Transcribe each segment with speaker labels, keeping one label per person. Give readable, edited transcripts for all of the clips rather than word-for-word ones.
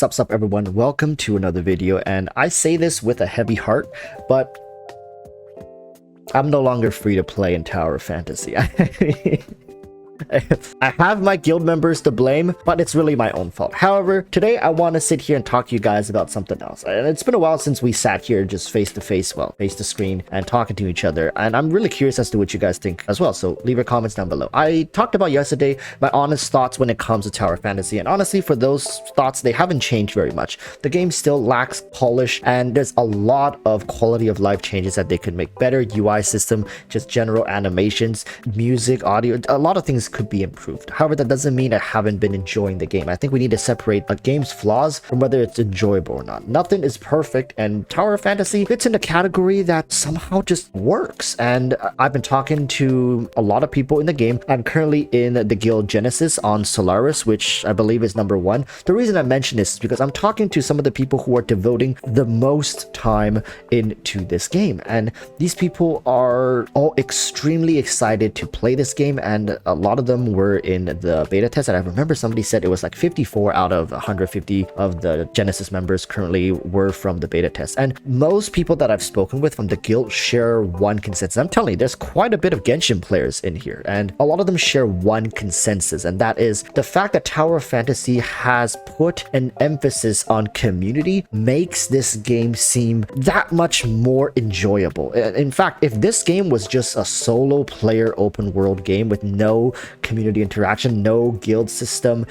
Speaker 1: Sup everyone, welcome to another video, and I say this with a heavy heart, but I'm no longer free to play in Tower of Fantasy. I have my guild members to blame, but it's really my own fault. However, today I want to sit here and talk to you guys about something else. And it's been a while since we sat here just face to face, well, face to screen and talking to each other. And I'm really curious as to what you guys think as well. So leave your comments down below. I talked about yesterday my honest thoughts when it comes to Tower of Fantasy. And honestly, for those thoughts, they haven't changed very much. The game still lacks polish, and there's a lot of quality of life changes that they could make better. UI system, just general animations, music, audio, a lot of things could be improved. However, that doesn't mean I haven't been enjoying the game. I think we need to separate a game's flaws from whether it's enjoyable or not. Nothing is perfect, and Tower of Fantasy fits in the category that somehow just works. And I've been talking to a lot of people in the game. I'm currently in the guild Genesis on Solaris, which I believe is number 1. The reason I mention this is because I'm talking to some of the people who are devoting the most time into this game, and these people are all extremely excited to play this game, and a lot of them were in the beta test. And I remember somebody said it was like 54 out of 150 of the Genesis members currently were from the beta test. And most people that I've spoken with from the guild share one consensus. I'm telling you, there's quite a bit of Genshin players in here, and a lot of them share one consensus, and that is the fact that Tower of Fantasy has put an emphasis on community makes this game seem that much more enjoyable. In fact, if this game was just a solo player open world game with no community interaction, no guild system,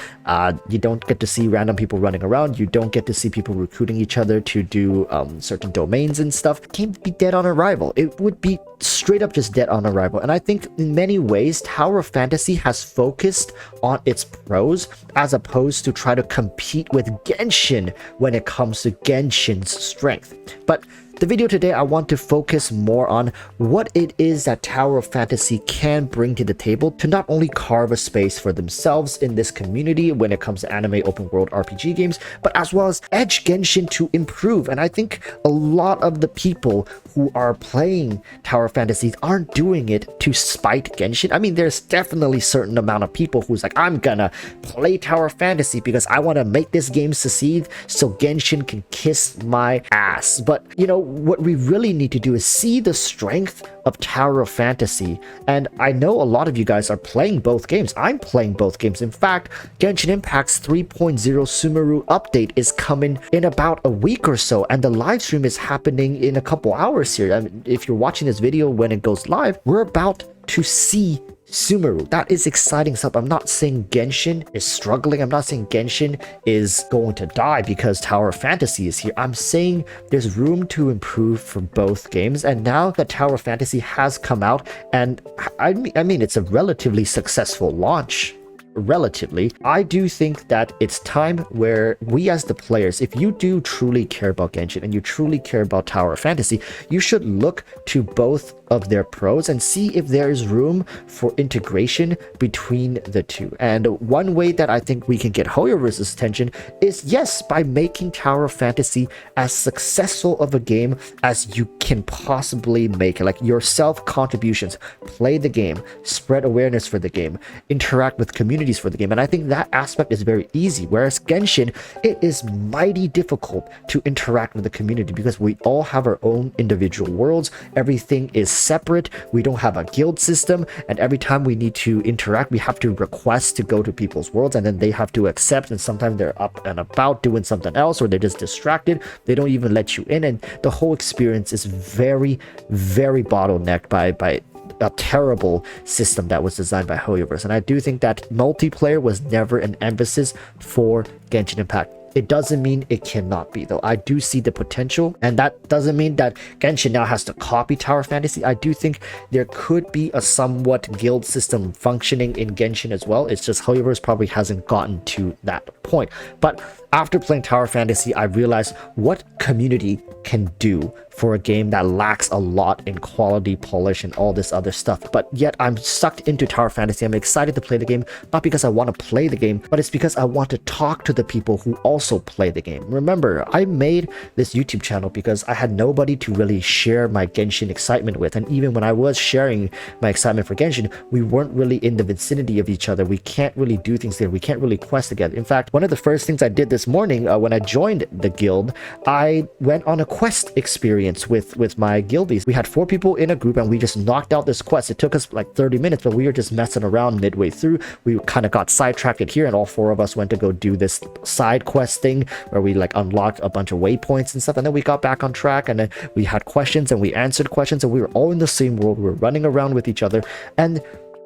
Speaker 1: you don't get to see random people running around, you don't get to see people recruiting each other to do certain domains and stuff, the game would be dead on arrival. It would be straight up just dead on arrival. And I think in many ways Tower of Fantasy has focused on its pros as opposed to try to compete with Genshin when it comes to Genshin's strength. But the video today, I want to focus more on what it is that Tower of Fantasy can bring to the table to not only carve a space for themselves in this community when it comes to anime open world RPG games, but as well as edge Genshin to improve. And I think a lot of the people who are playing Tower of Fantasy aren't doing it to spite Genshin. I mean, there's definitely a certain amount of people who's like, I'm gonna play Tower of Fantasy because I want to make this game succeed so Genshin can kiss my ass. But, you know, what we really need to do is see the strength of Tower of Fantasy. And I know a lot of you guys are playing both games. I'm playing both games. In fact, Genshin Impact's 3.0 Sumeru update is coming in about a week or so, and the live stream is happening in a couple hours here. I mean, if you're watching this video when it goes live, we're about to see Sumeru. That is exciting stuff. I'm not saying Genshin is struggling. I'm not saying Genshin is going to die because Tower of Fantasy is here. I'm saying there's room to improve for both games. And now that Tower of Fantasy has come out, and I mean it's a relatively successful launch. Relatively, I do think that it's time where we as the players, if you do truly care about Genshin and you truly care about Tower of Fantasy, you should look to both of their pros and see if there is room for integration between the two. And one way that I think we can get HoYoVerse's attention is, yes, by making Tower of Fantasy as successful of a game as you can possibly make it. Like yourself contributions, play the game, spread awareness for the game, interact with communities for the game. And I think that aspect is very easy, whereas Genshin, it is mighty difficult to interact with the community because we all have our own individual worlds. Everything is separate. We don't have a guild system, and every time we need to interact, we have to request to go to people's worlds, and then they have to accept, and sometimes they're up and about doing something else, or they're just distracted. They don't even let you in, and the whole experience is very, very bottlenecked by a terrible system that was designed by HoYoVerse. And I do think that multiplayer was never an emphasis for Genshin Impact. It doesn't mean it cannot be, though. I do see the potential, and that doesn't mean that Genshin now has to copy Tower Fantasy. I do think there could be a somewhat guild system functioning in Genshin as well. It's just HoYoVerse probably hasn't gotten to that point. But after playing Tower Fantasy, I realized what community can do for a game that lacks a lot in quality, polish, and all this other stuff. But yet I'm sucked into Tower Fantasy. I'm excited to play the game, not because I want to play the game, but it's because I want to talk to the people who also play the game. Remember, I made this YouTube channel because I had nobody to really share my Genshin excitement with. And even when I was sharing my excitement for Genshin, we weren't really in the vicinity of each other. We can't really do things together. We can't really quest together. In fact, one of the first things I did this morning when I joined the guild, I went on a quest experience with my guildies. We had 4 people in a group and we just knocked out this quest. It took us like 30 minutes, but we were just messing around midway through. We kind of got sidetracked here, and all 4 of us went to go do this side quest thing where we like unlocked a bunch of waypoints and stuff, and then we got back on track, and then we had questions and we answered questions, and we were all in the same world. We were running around with each other, and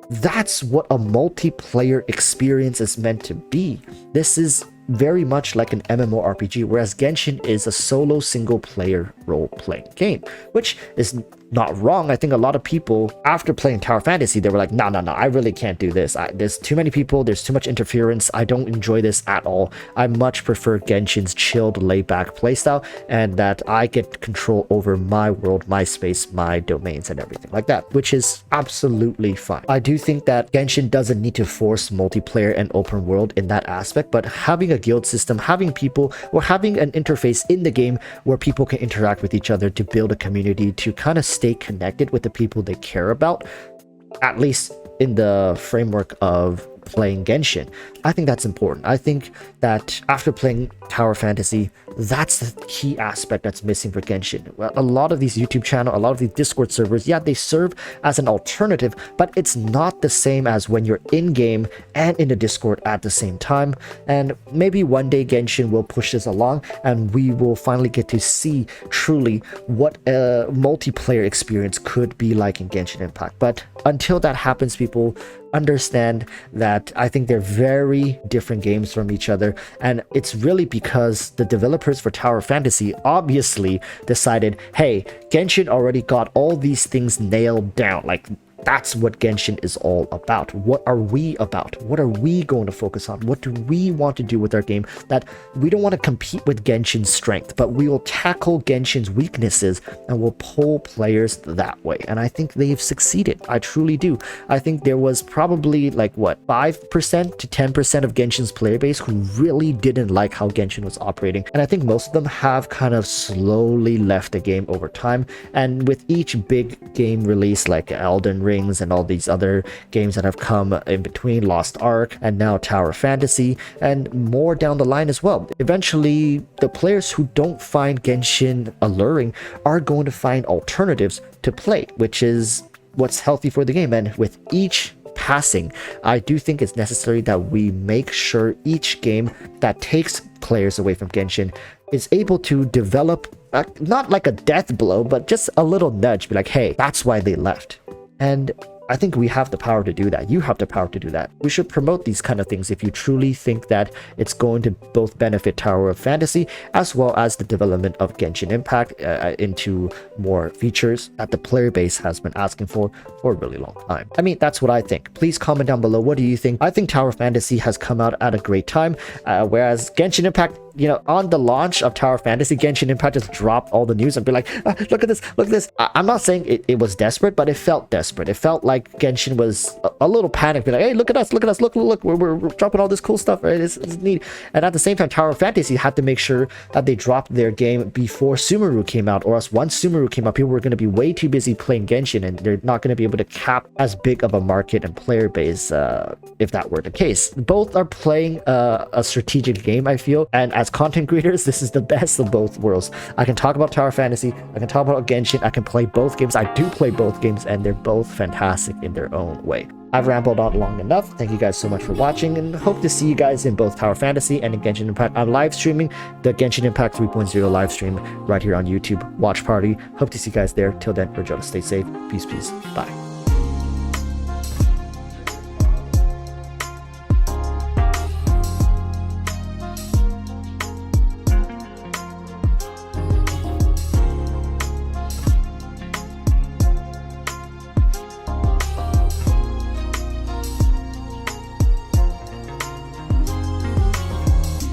Speaker 1: that's what a multiplayer experience is meant to be. This is very much like an MMORPG, whereas Genshin is a solo single player role-playing game, which is not wrong. I think a lot of people, after playing Tower Fantasy, they were like, no, I really can't do this. There's too many people, there's too much interference, I don't enjoy this at all. I much prefer Genshin's chilled, laid-back playstyle, and that I get control over my world, my space, my domains, and everything like that, which is absolutely fine. I do think that Genshin doesn't need to force multiplayer and open world in that aspect, but having a guild system, having people, or having an interface in the game where people can interact with each other to build a community, to kind of stay connected with the people they care about, at least in the framework of playing Genshin. I think that's important. I think that after playing Tower Fantasy, that's the key aspect that's missing for Genshin. Well, a lot of these YouTube channels, a lot of these Discord servers, yeah, they serve as an alternative, but it's not the same as when you're in-game and in the Discord at the same time. And maybe one day Genshin will push this along and we will finally get to see truly what a multiplayer experience could be like in Genshin Impact. But until that happens, people understand that I think they're very different games from each other, and it's really because the developers for Tower Fantasy obviously decided, hey, Genshin already got all these things nailed down. Like, that's what Genshin is all about. What are we about? What are we going to focus on? What do we want to do with our game? That we don't want to compete with Genshin's strength, but we will tackle Genshin's weaknesses and we'll pull players that way. And I think they've succeeded. I truly do. I think there was probably like what, 5% to 10% of Genshin's player base who really didn't like how Genshin was operating. And I think most of them have kind of slowly left the game over time. And with each big game release like Elden Ring and all these other games that have come in between, Lost Ark and now Tower Fantasy, and more down the line as well, eventually the players who don't find Genshin alluring are going to find alternatives to play, which is what's healthy for the game. And with each passing, I do think it's necessary that we make sure each game that takes players away from Genshin is able to develop not like a death blow, but just a little nudge, be like, hey, that's why they left. And I think we have the power to do that. You have the power to do that. We should promote these kind of things if you truly think that it's going to both benefit Tower of Fantasy as well as the development of Genshin Impact into more features that the player base has been asking for a really long time. I mean, that's what I think. Please comment down below. What do you think? I think Tower of Fantasy has come out at a great time, whereas Genshin Impact, you know, on the launch of Tower Fantasy, Genshin Impact just dropped all the news and be like, look at this, look at this. I'm not saying it was desperate, but it felt desperate. It felt like Genshin was a little panicked, be like, hey, look at us, look, we're dropping all this cool stuff, right? It's neat. And at the same time, Tower Fantasy had to make sure that they dropped their game before Sumeru came out, or else once Sumeru came out, people were going to be way too busy playing Genshin, and they're not going to be able to cap as big of a market and player base if that were the case. Both are playing a strategic game, I feel, and as content creators, this is the best of both worlds. I can talk about Tower Fantasy, I can talk about Genshin, I can play both games. I do play both games, and they're both fantastic in their own way. I've rambled on long enough. Thank you guys so much for watching, and hope to see you guys in both Tower Fantasy and in Genshin Impact. I'm live streaming the Genshin Impact 3.0 live stream right here on YouTube. Watch party. Hope to see you guys there. Till then, Rajota, stay safe. Peace, bye.